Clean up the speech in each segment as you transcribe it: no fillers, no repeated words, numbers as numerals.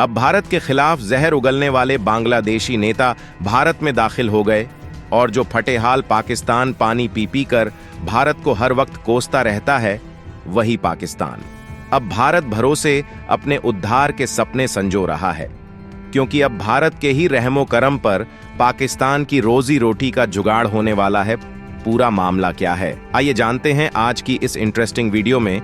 अब भारत के खिलाफ जहर उगलने वाले बांग्लादेशी नेता भारत में दाखिल हो गए और जो फटेहाल पाकिस्तान पानी पी पी कर भारत को हर वक्त कोसता रहता है, वही पाकिस्तान अब भारत भरोसे अपने उद्धार के सपने संजो रहा है, क्योंकि अब भारत के ही रहमो करम पर पाकिस्तान की रोजी रोटी का जुगाड़ होने वाला है। पूरा मामला क्या है, आइए जानते हैं आज की इस इंटरेस्टिंग वीडियो में।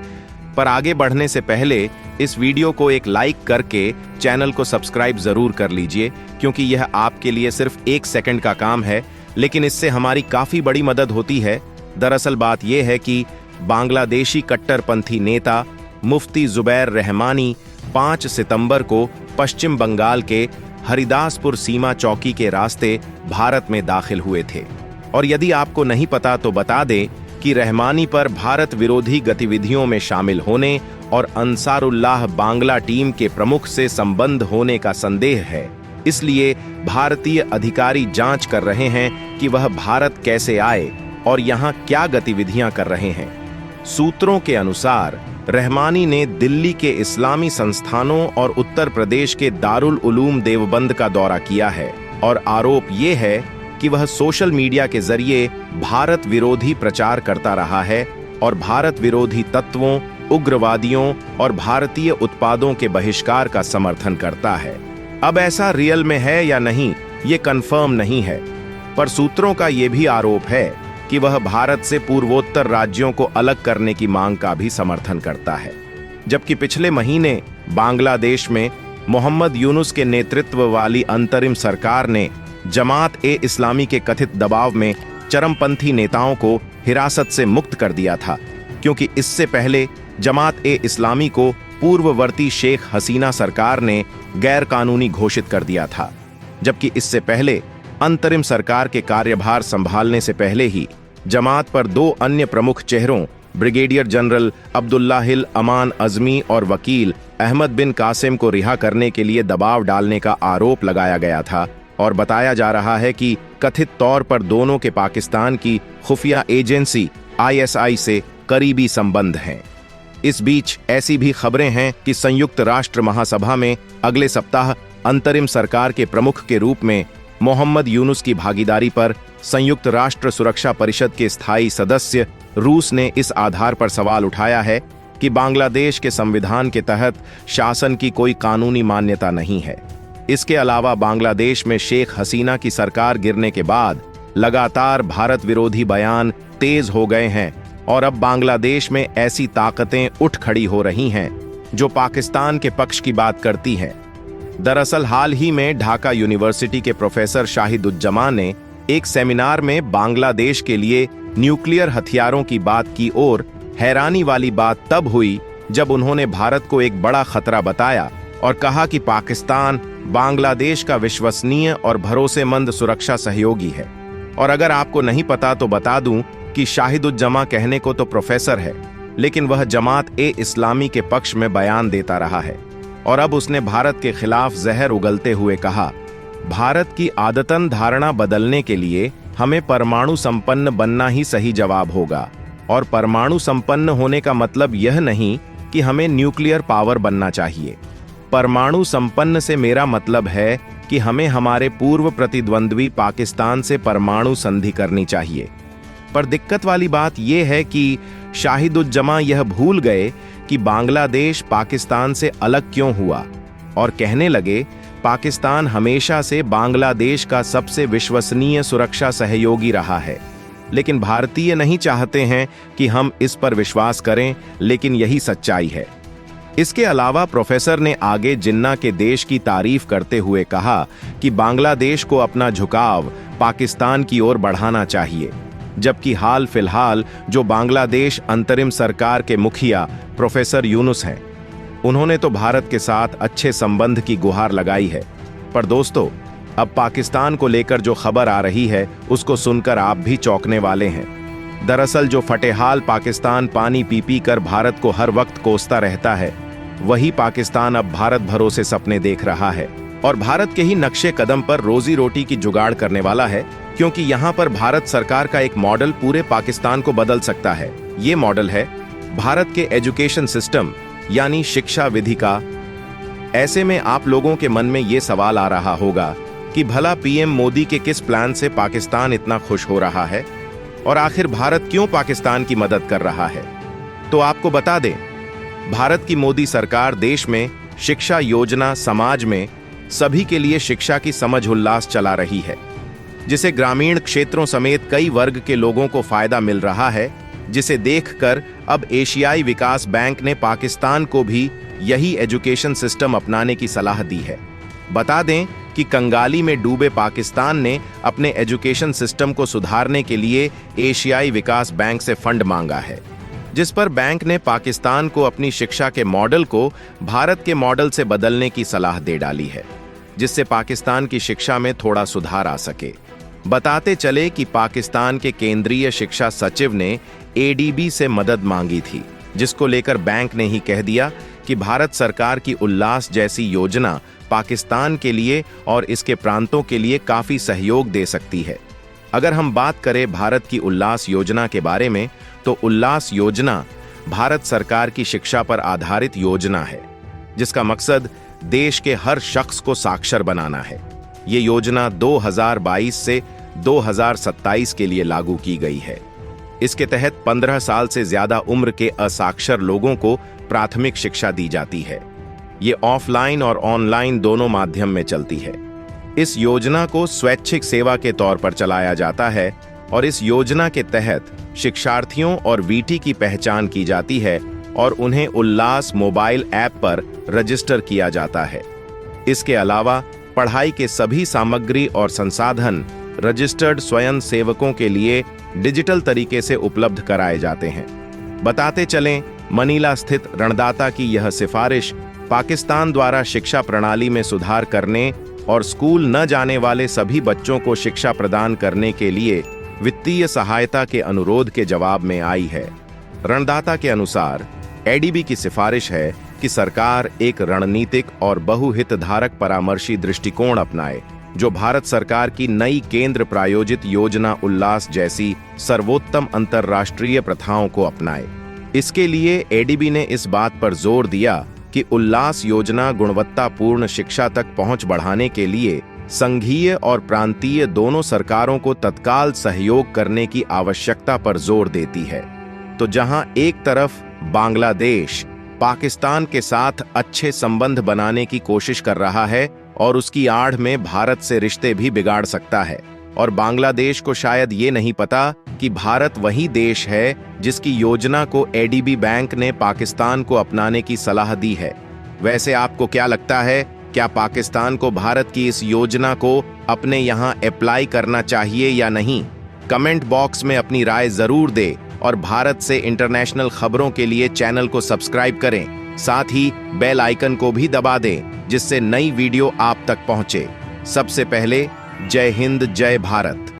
पर आगे बढ़ने से पहले इस वीडियो को एक लाइक करके चैनल को सब्सक्राइब जरूर कर लीजिए, क्योंकि यह आपके लिए सिर्फ 1 सेकंड का काम है, लेकिन इससे हमारी काफी बड़ी मदद होती है। दरअसल बात यह है कि बांग्लादेशी कट्टरपंथी नेता मुफ्ती जुबैर रहमानी 5 सितंबर को पश्चिम बंगाल के हरिदासपुर सीमा चौकी के रास्ते भारत में दाखिल हुए थे। और यदि आपको नहीं पता तो बता दें कि रहमानी पर भारत विरोधी गतिविधियों में शामिल होने और अंसारुल्लाह बांग्ला टीम के प्रमुख से संबंध होने का संदेह है। इसलिए भारतीय अधिकारी जांच कर रहे हैं कि वह भारत कैसे आए और यहां क्या गतिविधियां कर रहे हैं। सूत्रों के अनुसार रहमानी ने दिल्ली के इस्लामी संस्थानों और उत्तर प्रदेश के दारुल उलूम देवबंद का दौरा किया है और आरोप यह है कि वह सोशल मीडिया के जरिए भारत विरोधी प्रचार करता रहा है और भारत विरोधी तत्वों, उग्रवादियों और भारतीय उत्पादों के बहिष्कार का समर्थन करता है। अब ऐसा रियल में है या नहीं, ये कंफर्म नहीं है, पर सूत्रों का यह भी आरोप है कि वह भारत से पूर्वोत्तर राज्यों को अलग करने की मांग का भी समर्थन करता है। जबकि पिछले महीने बांग्लादेश में मोहम्मद यूनुस के नेतृत्व वाली अंतरिम सरकार ने जमात-ए-इस्लामी के कथित दबाव में चरमपंथी नेताओं को हिरासत से मुक्त कर दिया था, क्योंकि इससे पहले जमात-ए-इस्लामी को पूर्ववर्ती शेख हसीना सरकार ने गैरकानूनी घोषित कर दिया था। जबकि इससे पहले अंतरिम सरकार के कार्यभार संभालने से पहले ही जमात पर 2 अन्य प्रमुख चेहरों ब्रिगेडियर जनरल अब्दुल्लाहिल अमान अजमी और वकील अहमद बिन कासिम को रिहा करने के लिए दबाव डालने का आरोप लगाया गया था और बताया जा रहा है कि कथित तौर पर दोनों के पाकिस्तान की खुफिया एजेंसी ISI से करीबी संबंध हैं। इस बीच ऐसी भी खबरें हैं कि संयुक्त राष्ट्र महासभा में अगले सप्ताह अंतरिम सरकार के प्रमुख के रूप में मोहम्मद यूनुस की भागीदारी पर संयुक्त राष्ट्र सुरक्षा परिषद के स्थायी सदस्य रूस ने इस आधार पर सवाल उठाया है कि बांग्लादेश के संविधान के तहत शासन की कोई कानूनी मान्यता नहीं है। इसके अलावा बांग्लादेश में शेख हसीना की सरकार गिरने के बाद लगातार भारत विरोधी बयान तेज हो गए हैं और अब बांग्लादेश में ऐसी ताकतें उठ खड़ी हो रही हैं जो पाकिस्तान के पक्ष की बात करती हैं। दरअसल हाल ही में ढाका यूनिवर्सिटी के प्रोफेसर शाहिदुज्जमान ने एक सेमिनार में बांग्लादेश के लिए न्यूक्लियर हथियारों की बात की और हैरानी वाली बात तब हुई जब उन्होंने भारत को एक बड़ा खतरा बताया और कहा कि पाकिस्तान बांग्लादेश का विश्वसनीय और भरोसेमंद सुरक्षा सहयोगी है। और अगर आपको नहीं पता तो बता दूं कि शाहिदुज्जमा कहने को तो प्रोफेसर है, लेकिन वह जमात-ए-इस्लामी के पक्ष में बयान देता रहा है और अब उसने भारत के खिलाफ जहर उगलते हुए कहा, भारत की आदतन धारणा बदलने के लिए हमें परमाणु संपन्न बनना ही सही जवाब होगा। और परमाणु संपन्न होने का मतलब यह नहीं कि हमें न्यूक्लियर पावर बनना चाहिए। परमाणु संपन्न से मेरा मतलब है कि हमें हमारे पूर्व प्रतिद्वंद्वी पाकिस्तान से परमाणु संधि करनी चाहिए। पर दिक्कत वाली बात यह है कि शाहिदुज्जमा यह भूल गए कि बांग्लादेश पाकिस्तान से अलग क्यों हुआ और कहने लगे, पाकिस्तान हमेशा से बांग्लादेश का सबसे विश्वसनीय सुरक्षा सहयोगी रहा है। लेकिन भारतीय नहीं चाहते हैं कि हम इस पर विश्वास करें, लेकिन यही सच्चाई है। इसके अलावा प्रोफेसर ने आगे जिन्ना के देश की तारीफ करते हुए कहा कि बांग्लादेश को अपना झुकाव पाकिस्तान की ओर बढ़ाना चाहिए, जबकि हाल फिलहाल जो बांग्लादेश अंतरिम सरकार के मुखिया प्रोफेसर यूनुस हैं, उन्होंने तो भारत के साथ अच्छे संबंध की गुहार लगाई है। पर दोस्तों, अब पाकिस्तान को लेकर जो खबर आ रही है उसको सुनकर आप भी चौंकने वाले हैं। दरअसल जो फटेहाल पाकिस्तान पानी पी पी कर भारत को हर वक्त कोसता रहता है, वही पाकिस्तान अब भारत भरोसे सपने देख रहा है और भारत के ही नक्शे कदम पर रोजी रोटी की जुगाड़ करने वाला है, क्योंकि यहाँ पर भारत सरकार का एक मॉडल पूरे पाकिस्तान को बदल सकता है। ये मॉडल है भारत के एजुकेशन सिस्टम यानी शिक्षा विधि का। ऐसे में आप लोगों के मन में ये सवाल आ रहा होगा कि भला पीएम मोदी के किस प्लान से पाकिस्तान इतना खुश हो रहा है और आखिर भारत क्यों पाकिस्तान की मदद कर रहा है। तो आपको बता दें, भारत की मोदी सरकार देश में शिक्षा योजना समाज में सभी के लिए शिक्षा की समझ उल्लास चला रही है, जिसे ग्रामीण क्षेत्रों समेत कई वर्ग के लोगों को फायदा मिल रहा है, जिसे देखकर अब एशियाई विकास बैंक ने पाकिस्तान को भी यही एजुकेशन सिस्टम अपनाने की सलाह दी है। बता दें कि कंगाली में डूबे पाकिस्तान ने अपने एजुकेशन सिस्टम को सुधारने के लिए एशियाई विकास बैंक से फंड मांगा है, जिस पर बैंक ने पाकिस्तान को अपनी शिक्षा के मॉडल को भारत के मॉडल से बदलने की सलाह दे डाली है, जिससे पाकिस्तान की शिक्षा में थोड़ा सुधार आ सके। बताते चले कि पाकिस्तान के केंद्रीय शिक्षा सचिव ने एडीबी से मदद मांगी थी, जिसको लेकर बैंक ने ही कह दिया कि भारत सरकार की उल्लास जैसी योजना पाकिस्तान के लिए और इसके प्रांतों के लिए काफी सहयोग दे सकती है। अगर हम बात करें भारत की उल्लास योजना के बारे में, तो उल्लास योजना भारत सरकार की शिक्षा पर आधारित योजना है, जिसका मकसद देश के हर शख्स को साक्षर बनाना है। ये योजना 2022 से 2027 के लिए लागू की गई है। इसके तहत 15 साल से ज्यादा उम्र के असाक्षर लोगों को प्राथमिक शिक्षा दी जाती है। ये ऑफलाइन और ऑनलाइन दोनों माध्यम में चलती है। इस योजना को स्वैच्छिक सेवा के तौर पर चलाया जाता है और इस योजना के तहत शिक्षार्थियों और वीटी की पहचान की जाती है और उन्हें उल्लास मोबाइल ऐप पर रजिस्टर किया जाता है। इसके अलावा पढ़ाई के सभी सामग्री और संसाधन रजिस्टर्ड स्वयं सेवकों के लिए डिजिटल तरीके से उपलब्ध कराए जाते हैं। बताते चलें, मनीला स्थित रणदाता की यह सिफारिश पाकिस्तान द्वारा शिक्षा प्रणाली में सुधार करने और स्कूल न जाने वाले सभी बच्चों को शिक्षा प्रदान करने के लिए वित्तीय सहायता के अनुरोध के जवाब में आई है। रणदाता के अनुसार एडीबी की सिफारिश है कि सरकार एक रणनीतिक और बहुहितधारक परामर्शी दृष्टिकोण अपनाए, जो भारत सरकार की नई केंद्र प्रायोजित योजना उल्लास जैसी सर्वोत्तम अंतर्राष्ट्रीय प्रथाओं को अपनाए। इसके लिए एडीबी ने इस बात पर जोर दिया कि उल्लास योजना गुणवत्तापूर्ण शिक्षा तक पहुंच बढ़ाने के लिए संघीय और प्रांतीय दोनों सरकारों को तत्काल सहयोग करने की आवश्यकता पर जोर देती है। तो जहां एक तरफ बांग्लादेश पाकिस्तान के साथ अच्छे संबंध बनाने की कोशिश कर रहा है और उसकी आड़ में भारत से रिश्ते भी बिगाड़ सकता है, और बांग्लादेश को शायद ये नहीं पता कि भारत वही देश है जिसकी योजना को एडीबी बैंक ने पाकिस्तान को अपनाने की सलाह दी है। वैसे आपको क्या लगता है, क्या पाकिस्तान को भारत की इस योजना को अपने यहाँ अप्लाई करना चाहिए या नहीं? कमेंट बॉक्स में अपनी राय जरूर दें और भारत से इंटरनेशनल खबरों के लिए चैनल को सब्सक्राइब करें। साथ ही बेल आइकन को भी दबा दें, जिससे नई वीडियो आप तक पहुंचे सबसे पहले। जय हिंद, जय भारत।